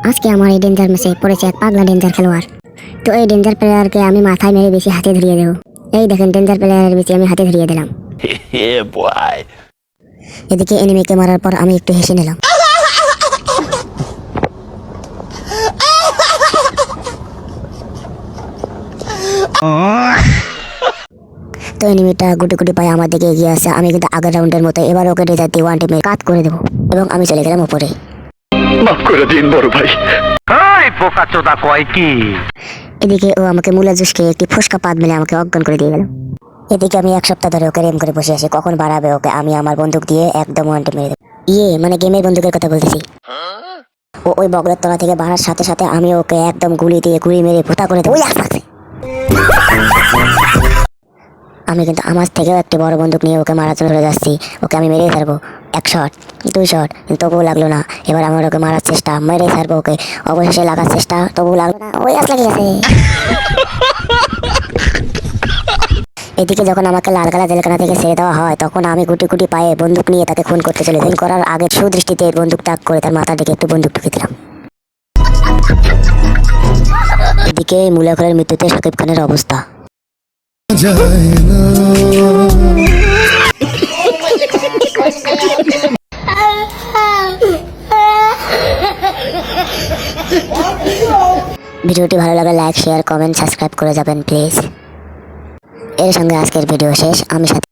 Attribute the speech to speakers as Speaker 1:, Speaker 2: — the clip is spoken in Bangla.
Speaker 1: আজকে আমার এই ডেঞ্জার ম্যাচে পড়েছে এক পাগলা ডেঞ্জার খেলোয়াড়। তো এই ডেঞ্জার প্লেয়ারকে আমি মাথায় মেরে বেশি হাতে ধরিয়ে দেবো। এই দেখেন ডেঞ্জার প্লেয়ারের বেশি আমি হাতে ধরিয়ে দিলাম।
Speaker 2: Yeah, boy.
Speaker 1: এদিকে এনিমিকে মারার পর আমি একটু হেসে নিলাম। তো এনিমিটা গুটি গুটি পায়ে আমার দিকে এগিয়ে আসছে। আমি কিন্তু আগের রাউন্ডের মতো এবার ওকে ডেজার দিয়ে ওয়ান টিমে কাট করে দেবো এবং আমি চলে গেলাম উপরে।
Speaker 2: মাফ করে দিন বড় ভাই। এই পোকাচোদা কয় কি?
Speaker 1: এদিকে ও আমাকে মুলা জুস খেয়ে একটি ফুসকা পাত মেলে আমাকে অজ্ঞান করে দিয়ে গেল। এদিকে আমি এক সপ্তাহ ধরে ওকে রেম করে বসে আছি, কখন বাড়াবে ওকে আমি আমার বন্দুক দিয়ে একদম ওয়ান টিম মেরে দেবো। মানে গেমের বন্দুকের কথা বলতেছি। ও ওই বগলের তলা থেকে বাড়ার সাথে সাথে আমি ওকে একদম গুলি দিয়ে গুলি মেরে ভোতা করে দেবো। আমি কিন্তু আমার থেকেও একটি বড় বন্দুক নিয়ে ওকে মারার জন্য চলে যাচ্ছি। ওকে আমি মেরেই ছাড়বো। 1 শট 2 শট তবুও লাগলো না। এবার আমার ওকে মারার চেষ্টা, মেরেই ছাড়বো ওকে। অবশেষে লাগার চেষ্টা, তবুও লাগলো না। ওই আস লাগিয়ে গেছে। এদিকে যখন আমাকে লালগালা জেলখানা থেকে ছেড়ে দেওয়া হয় তখন আমি গুটি গুটি পায়ে বন্দুক নিয়ে তাকে খুন করতে চলে যাই। করার আগে সুদৃষ্টিতে বন্দুক তাক করে তার মাথার দিকে একটু বন্দুক ঢুকে দিলাম। এদিকে মুলাখলের মৃত্যুতে শাকিব খানের অবস্থা। ভিডিওটি ভালো লাগলে লাইক শেয়ার কমেন্ট সাবস্ক্রাইব করে যাবেন প্লিজ। এর সঙ্গে আজকের ভিডিও শেষ। আমি সাথে